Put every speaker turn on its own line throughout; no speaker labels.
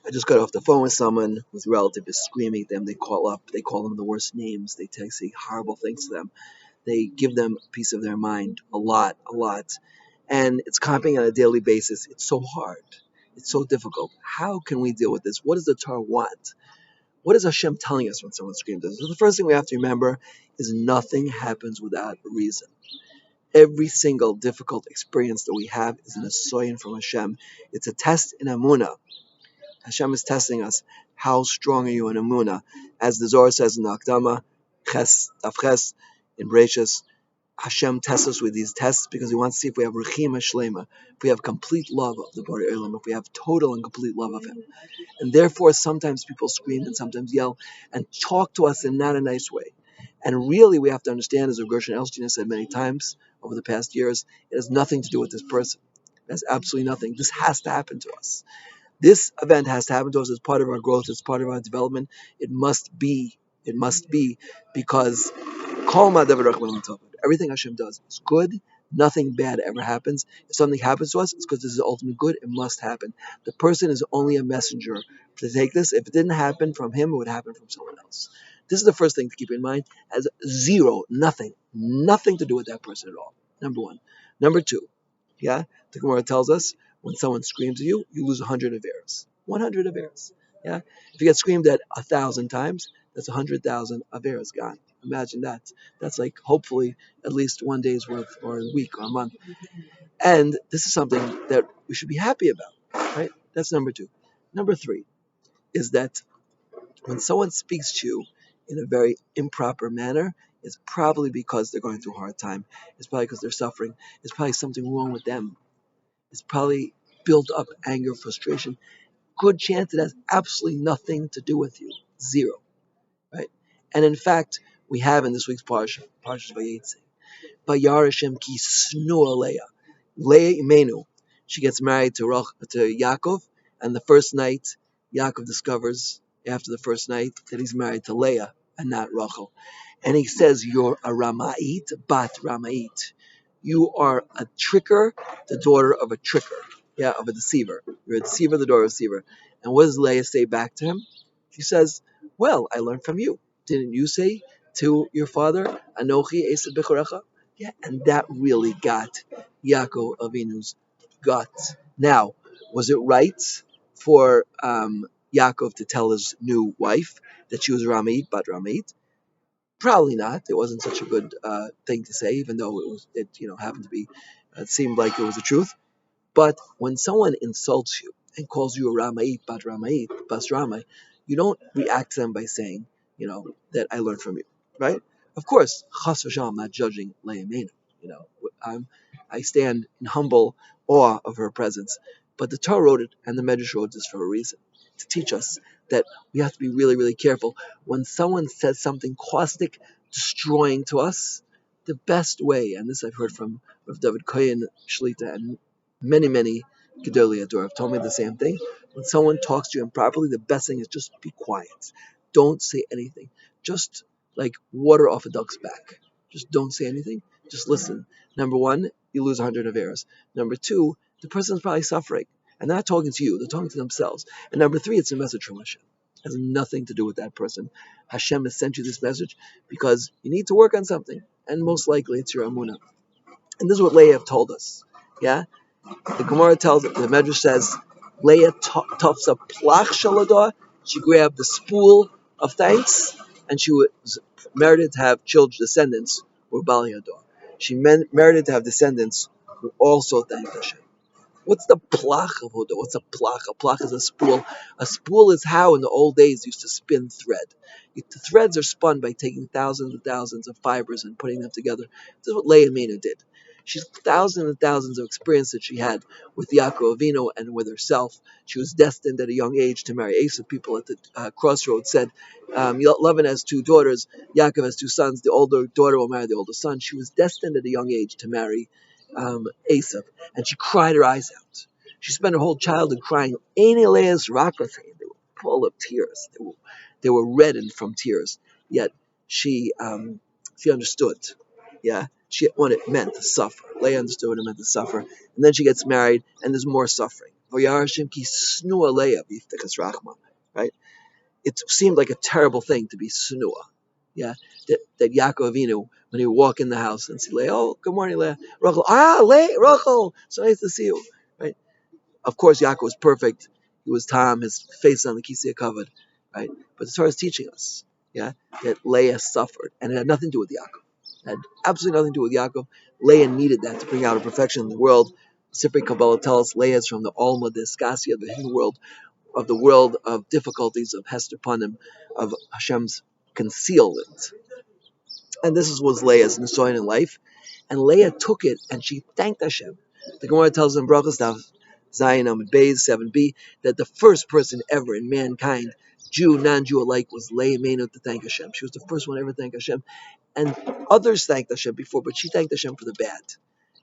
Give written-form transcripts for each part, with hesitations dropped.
I just got off the phone with someone whose relative is screaming at them. They call up, they call them the worst names, they say horrible things to them. They give them a piece of their mind a lot, a lot. And it's happening on a daily basis. It's so hard. It's so difficult. How can we deal with this? What does the Torah want? What is Hashem telling us when someone screams at us? So the first thing we have to remember is nothing happens without a reason. Every single difficult experience that we have is an asoyan from Hashem. It's a test in Amunah. Hashem is testing us. How strong are you in Amunah? As the Zohar says in the Akdama, Ches, Tafches, in Bereshis, Hashem tests us with these tests because He wants to see if we have Rechima Shlema, if we have complete love of the Borei Olam, if we have total and complete love of Him. And therefore, sometimes people scream and sometimes yell and talk to us in not a nice way. And really, we have to understand, as Gershon Elstein has said many times over the past years, it has nothing to do with this person. It has absolutely nothing. This has to happen to us. This event has to happen to us as part of our growth, as part of our development. It must be. It must be because everything Hashem does is good. Nothing bad ever happens. If something happens to us, it's because this is ultimately good. It must happen. The person is only a messenger to take this. If it didn't happen from him, it would happen from someone else. This is the first thing to keep in mind. Has zero, nothing to do with that person at all. Number one. Number two, yeah, the Gemara tells us when someone screams at you, you lose 100 Averas. 100 Averas. Yeah, if you get screamed at 1,000 times, that's 100,000 Averas gone. Imagine that. That's like hopefully at least one day's worth or a week or a month. And this is something that we should be happy about, right? That's number two. Number three is that when someone speaks to you in a very improper manner, it's probably because they're going through a hard time. It's probably because they're suffering. It's probably something wrong with them. It's probably built up anger, frustration. Good chance it has absolutely nothing to do with you. Zero, right? And in fact, we have in this week's Parshas Vayetze, Vayar Hashem ki snu Leah. Leah Imenu, she gets married to Yaakov, and the first night, Yaakov discovers, after the first night, that he's married to Leah and not Rachel. And he says, you're a Ramait, Bat Ramait. You are a tricker, the daughter of a tricker, of a deceiver. You're a deceiver, the daughter of a deceiver. And what does Leah say back to him? She says, well, I learned from you. Didn't you say to your father, Anochi Esav Bechorecha? Yeah, and that really got Yaakov Avinu's guts. Now, was it right for Yaakov to tell his new wife that she was Ramit, Bat Ramit? Probably not. It wasn't such a good thing to say, even though it happened to be, it seemed like it was the truth. But when someone insults you and calls you a Ramait, Bas Ramai, you don't react to them by saying, that I learned from you, right? Of course, Chas v'shalom, I'm not judging Leah Meinu. I stand in humble awe of her presence. But the Torah wrote it, and the Medrash wrote this for a reason, to teach us that we have to be really, really careful. When someone says something caustic, destroying to us, the best way, and this I've heard from Rav David Kohen Shlita and many, many Gedolei Hador have told me the same thing. When someone talks to you improperly, the best thing is just be quiet. Don't say anything. Just like water off a duck's back. Just don't say anything. Just listen. Number one, you lose 100 Averas. Number two, the person's probably suffering. And they're not talking to you, they're talking to themselves. And number three, it's a message from Hashem. It has nothing to do with that person. Hashem has sent you this message because you need to work on something. And most likely it's your Amunah. And this is what Leah told us. Yeah? The Gemara tells it, the Medrash says, Leah tufts a plach shaladah. She grabbed the spool of thanks, and she was merited to have children, descendants, who were Bali Hador. She merited to have descendants who also thanked Hashem. What's the plach of Huda? What's a plach? A plach is a spool. A spool is how in the old days used to spin thread. The threads are spun by taking thousands and thousands of fibers and putting them together. This is what Leah Meinu did. She's thousands and thousands of experience that she had with Yaakov Avinu and with herself. She was destined at a young age to marry Esav. People at the crossroads said, Lavan has two daughters, Yaakov has two sons. The older daughter will marry the older son. She was destined at a young age to marry Esav, and she cried her eyes out. She spent her whole childhood crying. They were full of tears. They were reddened from tears. Yet she understood. Yeah, what it meant to suffer. Leah understood what it meant to suffer, and then she gets married, and there's more suffering. Right? It seemed like a terrible thing to be snua. Yeah, that Yaakov Avinu, when he would walk in the house and see Leah, oh, good morning, Leah. Rachel, Leah, Rachel, so nice to see you. Right? Of course, Yaakov was perfect. He was Tom, his face on the kisei covered. Right? But the Torah is teaching us, yeah, that Leah suffered, and it had nothing to do with Yaakov. It had absolutely nothing to do with Yaakov. Leah needed that to bring out a perfection in the world. Sifrei Kabbalah tells us Leah is from the Alma, the Iskasia of the hidden world, of the world of difficulties, of Hester Panim, of Hashem's concealment. And this was Leah's Nisoyan in life. And Leah took it and she thanked Hashem. The Gemara tells in Brachos Daf Zion Amud Beis 7b that the first person ever in mankind, Jew, non-Jew alike, was Leah Menu to thank Hashem. She was the first one ever to thank Hashem. And others thanked Hashem before, but she thanked Hashem for the bad.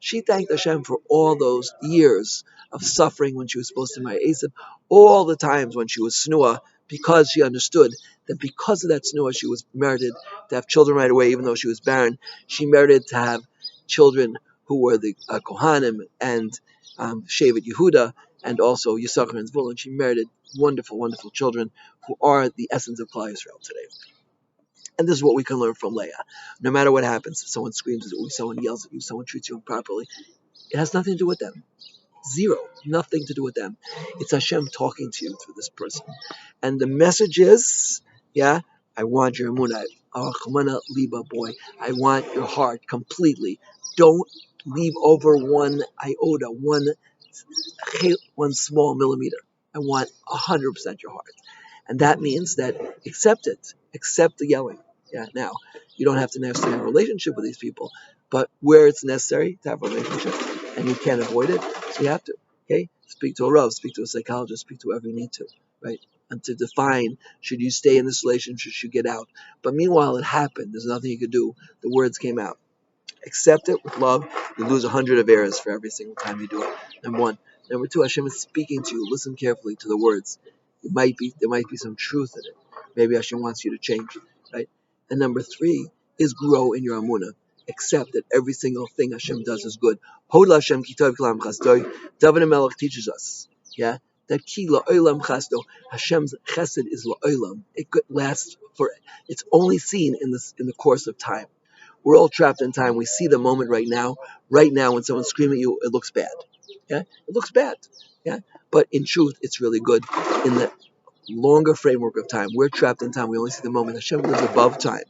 She thanked Hashem for all those years of suffering when she was supposed to marry Esav, all the times when she was snua, because she understood that because of that snua, she was merited to have children right away, even though she was barren. She merited to have children who were the Kohanim and Shevet Yehuda, and also Yisachar and Zvulun. She merited wonderful, wonderful children who are the essence of Klal Yisrael today. And this is what we can learn from Leah. No matter what happens, if someone screams at you, someone yells at you, someone treats you improperly, it has nothing to do with them. Zero. Nothing to do with them. It's Hashem talking to you through this person. And the message is, yeah, I want your emunah. Chumana liba, boy. I want your heart completely. Don't leave over one iota, one small millimeter. I want 100% your heart. And that means that accept it. Accept the yelling. Yeah, now, you don't have to necessarily have a relationship with these people, but where it's necessary to have a relationship, and you can't avoid it, so you have to. Okay? Speak to a Rav, speak to a psychologist, speak to whoever you need to, right? And to define, should you stay in this relationship, should you get out? But meanwhile, it happened. There's nothing you could do. The words came out. Accept it with love. You lose 100 of errors for every single time you do it. Number one. Number two, Hashem is speaking to you. Listen carefully to the words. There might be some truth in it. Maybe Hashem wants you to change, right? And number three is grow in your amunah. Accept that every single thing Hashem does is good. Hod Hashem kitov kalam chasdoi. David HaMelech teaches us, yeah, that ki la'olam chasdo. Hashem's chesed is la'olam. It lasts for. It's only seen in the course of time. We're all trapped in time. We see the moment right now. Right now, when someone's screaming at you, it looks bad. Yeah, it looks bad. Yeah, but in truth, it's really good. In the longer framework of time, we're trapped in time. We only see the moment. Hashem lives above time.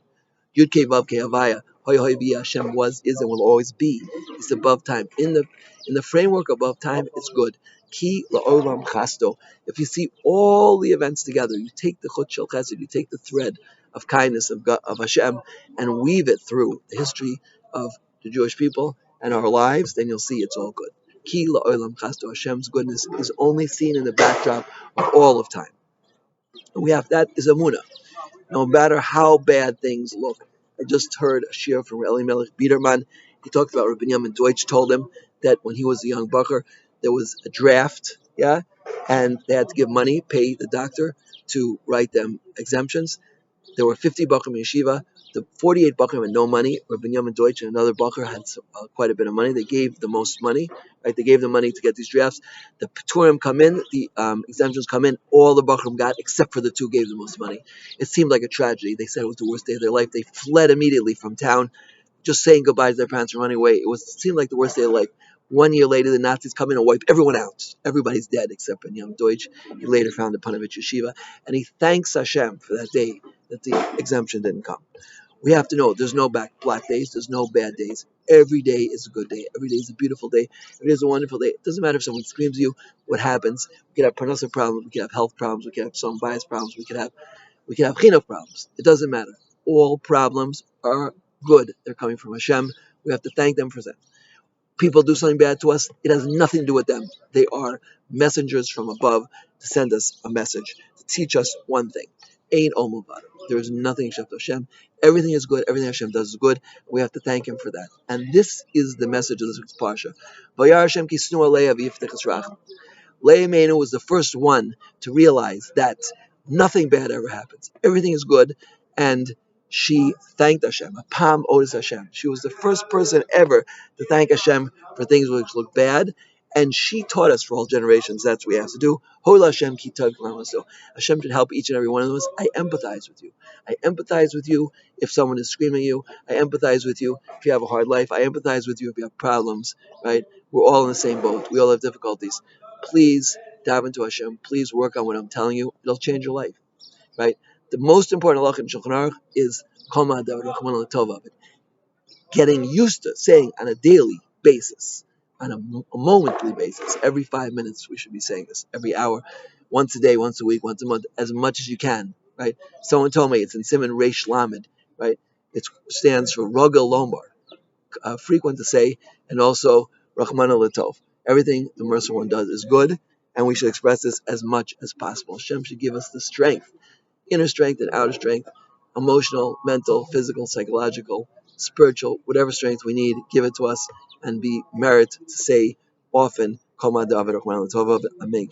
Yud Kei Vav Kei Havaya. Hoy Hoy Bi Hashem was, is, and will always be. It's above time. In the framework above time, it's good. Ki la'olam chasto. If you see all the events together, you take the chut shel chesed, you take the thread of kindness of God, of Hashem, and weave it through the history of the Jewish people and our lives, then you'll see it's all good. Ki la'olam chasto. Hashem's goodness is only seen in the backdrop of all of time. And that is Amunah. No matter how bad things look. I just heard a shir from Elimelech Biederman. He talked about Rabbi Yamin Deutsch told him that when he was a young bucker, there was a draft, yeah, and they had to give money, pay the doctor to write them exemptions. There were 50 Bakrim in yeshiva. The 48 Bakrim had no money. Rabbi Yamin Deutsch and another Bakr had quite a bit of money. They gave the most money. Right? They gave the money to get these drafts. The Peturim come in, the exemptions come in. All the Bakrim got, except for the two gave the most money. It seemed like a tragedy. They said it was the worst day of their life. They fled immediately from town, just saying goodbye to their parents and running away. It seemed like the worst day of their life. 1 year later, the Nazis come in and wipe everyone out. Everybody's dead except for Yom Deutsch. He later founded Panovich Yeshiva, and he thanks Hashem for that day that the exemption didn't come. We have to know there's no black days, there's no bad days. Every day is a good day. Every day is a beautiful day. Every day is a wonderful day. It doesn't matter if someone screams at you, what happens. We could have parnasa problems, we could have health problems, we could have some bias problems, we could have chinuch problems. It doesn't matter. All problems are good. They're coming from Hashem. We have to thank them for that. People do something bad to us, it has nothing to do with them. They are messengers from above to send us a message, to teach us one thing. Ain't omuvada. There is nothing except Hashem. Everything is good. Everything Hashem does is good. We have to thank Him for that. And this is the message of this week's parsha. Vayar Hashem ki snu aleya v'yiftech esrach. Leah Meinu was the first one to realize that nothing bad ever happens. Everything is good, and she thanked Hashem. Apam Otis Hashem. She was the first person ever to thank Hashem for things which look bad, And she taught us for all generations that's what we have to do. Hola Hashem ki tov k'lam aso. Hashem should help each and every one of us. I empathize with you. I empathize with you if someone is screaming at you. I empathize with you if you have a hard life. I empathize with you if you have problems, right? We're all in the same boat. We all have difficulties. Please dive into Hashem. Please work on what I'm telling you. It'll change your life, right? The most important halacha in Shulchan Aruch is Kol Ma'adav Rachman L'Tova. Getting used to saying on a daily basis, on a momently basis, every 5 minutes we should be saying this, every hour, once a day, once a week, once a month, as much as you can, right? Someone told me it's in Simon Reish Lamed, right? It stands for Rogel Lomar, frequent to say, and also Rahmana Latov. Everything the Merciful One does is good, and we should express this as much as possible. Hashem should give us the strength, inner strength and outer strength, emotional, mental, physical, psychological, spiritual, whatever strength we need, give it to us and be merit to say often, Kol Ma'adav Rahmana Latov, Amen.